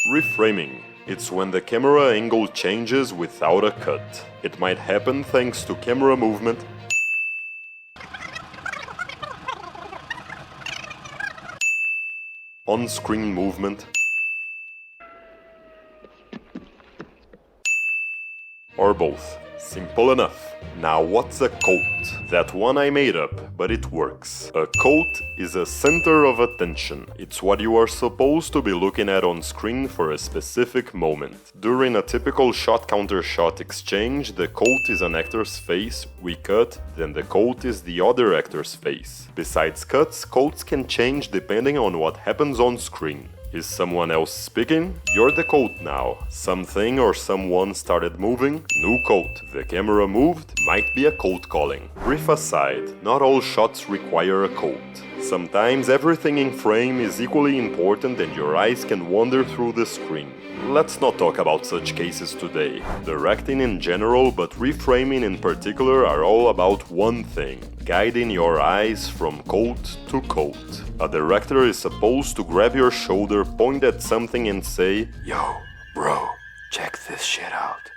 Reframing. It's when the camera angle changes without a cut. It might happen thanks to camera movement, on-screen movement, or both. Simple enough. Now what's a coat? That one I made up, but it works. A coat is a center of attention. It's what you are supposed to be looking at on screen for a specific moment. During a typical shot-counter-shot exchange, the coat is an actor's face, we cut, then the coat is the other actor's face. Besides cuts, coats can change depending on what happens on screen. Is someone else speaking? You're the coat now. Something or someone started moving? New coat. The camera moved? Might be a coat calling. Brief aside, not all shots require a coat. Sometimes everything in frame is equally important and your eyes can wander through the screen. Let's not talk about such cases today. Directing in general, but reframing in particular are all about one thing: guiding your eyes from coat to coat. A director is supposed to grab your shoulder, point at something and say, "Yo, bro, check this shit out."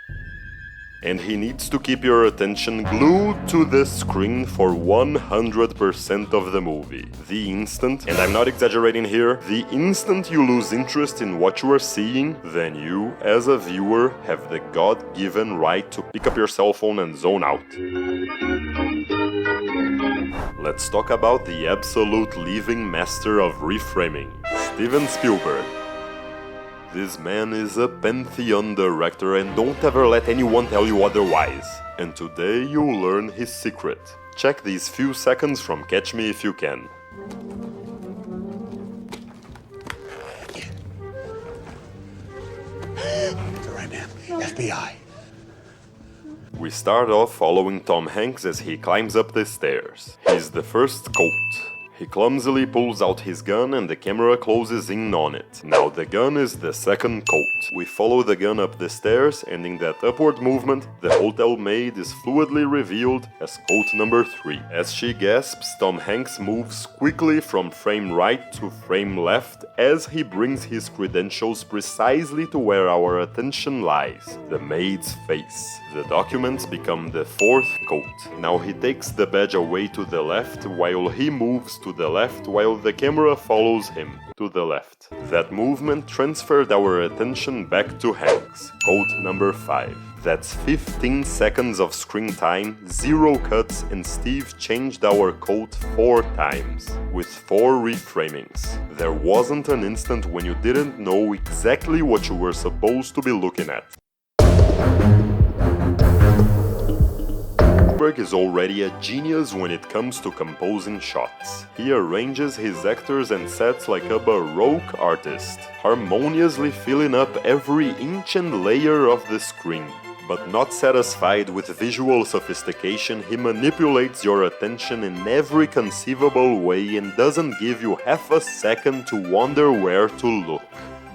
And he needs to keep your attention glued to the screen for 100% of the movie. The instant, and I'm not exaggerating here, the instant you lose interest in what you are seeing, then you, as a viewer, have the God-given right to pick up your cell phone and zone out. Let's talk about the absolute living master of reframing, Steven Spielberg. This man is a pantheon director and don't ever let anyone tell you otherwise. And today you'll learn his secret. Check these few seconds from Catch Me If You Can. Right, man. FBI. We start off following Tom Hanks as he climbs up the stairs. He's the first coat. He clumsily pulls out his gun and the camera closes in on it. Now the gun is the second coat. We follow the gun up the stairs and in that upward movement, the hotel maid is fluidly revealed as coat number 3. As she gasps, Tom Hanks moves quickly from frame right to frame left as he brings his credentials precisely to where our attention lies, the maid's face. The documents become the 4th coat. Now he takes the badge away to the left while he moves to the left while the camera follows him to the left. That movement transferred our attention back to Hanks, coat number 5. That's 15 seconds of screen time, 0 cuts, and Steve changed our coat 4 times, with 4 reframings. There wasn't an instant when you didn't know exactly what you were supposed to be looking at. Spielberg is already a genius when it comes to composing shots. He arranges his actors and sets like a Baroque artist, harmoniously filling up every inch and layer of the screen. But not satisfied with visual sophistication, he manipulates your attention in every conceivable way and doesn't give you half a second to wonder where to look.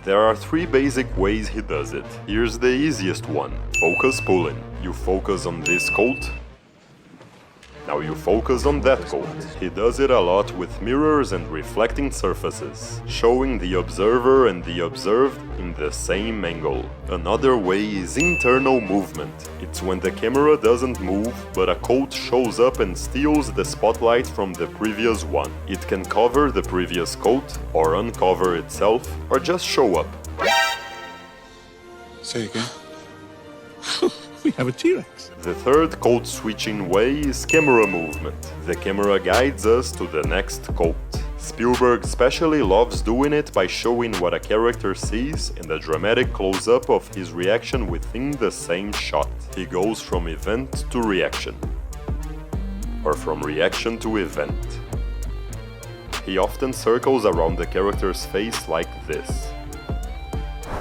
There are 3 basic ways he does it. Here's the easiest one: focus pulling. You focus on this coat, now you focus on that coat. He does it a lot with mirrors and reflecting surfaces, showing the observer and the observed in the same angle. Another way is internal movement. It's when the camera doesn't move, but a coat shows up and steals the spotlight from the previous one. It can cover the previous coat, or uncover itself, or just show up. Say again. We have a T-Rex. The 3rd code switching way is camera movement. The camera guides us to the next coat. Spielberg especially loves doing it by showing what a character sees and a dramatic close-up of his reaction within the same shot. He goes from event to reaction, or from reaction to event. He often circles around the character's face like this.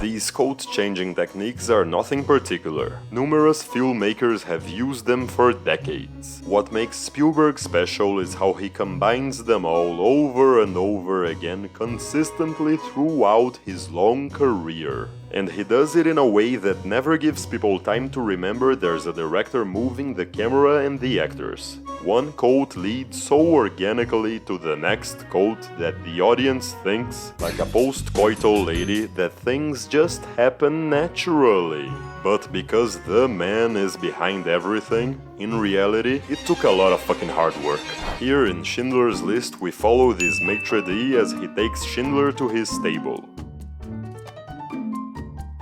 These coat-changing techniques are nothing particular. Numerous filmmakers have used them for decades. What makes Spielberg special is how he combines them all over and over again consistently throughout his long career. And he does it in a way that never gives people time to remember there's a director moving the camera and the actors. One quote leads so organically to the next quote that the audience thinks, like a post-coital lady, that things just happen naturally. But because the man is behind everything, in reality, it took a lot of fucking hard work. Here in Schindler's List, we follow this maitre d' as he takes Schindler to his stable.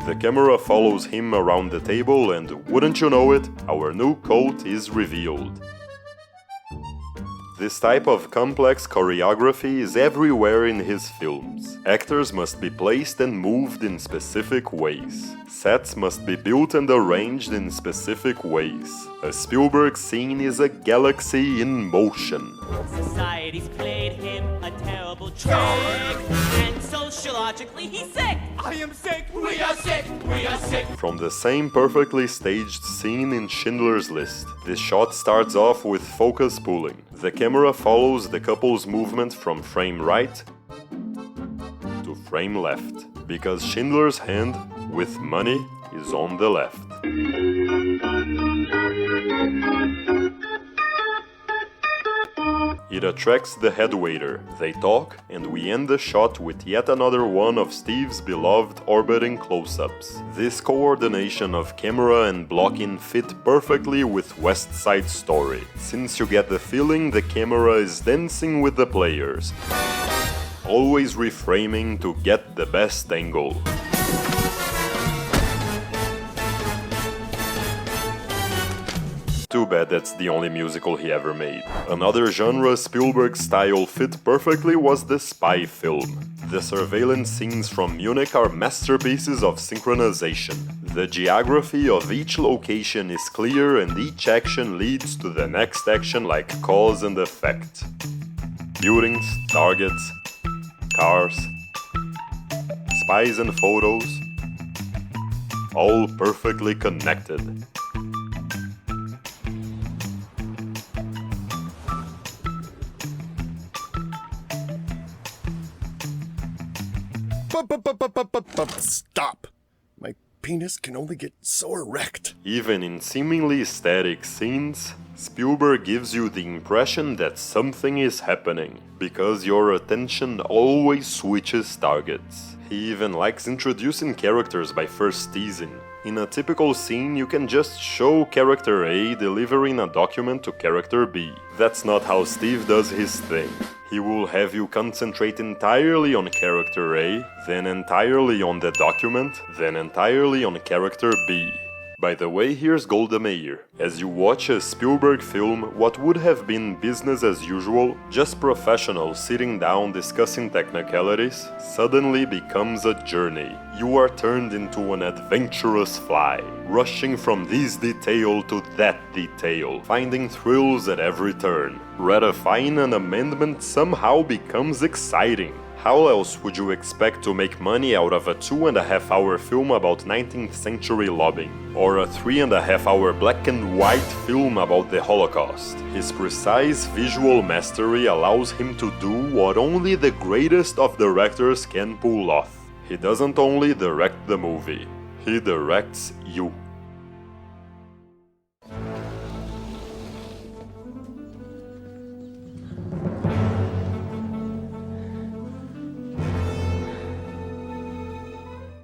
The camera follows him around the table and, wouldn't you know it, our new coat is revealed. This type of complex choreography is everywhere in his films. Actors must be placed and moved in specific ways. Sets must be built and arranged in specific ways. A Spielberg scene is a galaxy in motion. Society's played him a terrible trick, and sociologically he's sick. I am sick, we are sick, we are sick. From the same perfectly staged scene in Schindler's List, this shot starts off with focus pulling. The camera follows the couple's movement from frame right to frame left, because Schindler's hand, with money, is on the left. It attracts the headwaiter, they talk, and we end the shot with yet another one of Steve's beloved orbiting close-ups. This coordination of camera and blocking fit perfectly with West Side Story, since you get the feeling the camera is dancing with the players, always reframing to get the best angle. Too bad that's the only musical he ever made. Another genre Spielberg style fit perfectly was the spy film. The surveillance scenes from Munich are masterpieces of synchronization. The geography of each location is clear and each action leads to the next action like cause and effect. Buildings, targets, cars, spies and photos, all perfectly connected. Stop! My penis can only get so erect. Even in seemingly static scenes, Spielberg gives you the impression that something is happening, because your attention always switches targets. He even likes introducing characters by first teasing. In a typical scene, you can just show character A delivering a document to character B. That's not how Steve does his thing. He will have you concentrate entirely on character A, then entirely on the document, then entirely on character B. By the way, here's Golda Meir. As you watch a Spielberg film, what would have been business as usual, just professionals sitting down discussing technicalities, suddenly becomes a journey. You are turned into an adventurous fly, rushing from this detail to that detail, finding thrills at every turn. Ratifying an amendment somehow becomes exciting. How else would you expect to make money out of a 2.5-hour film about 19th century lobbying? Or a 3.5-hour black and white film about the Holocaust? His precise visual mastery allows him to do what only the greatest of directors can pull off. He doesn't only direct the movie, he directs you.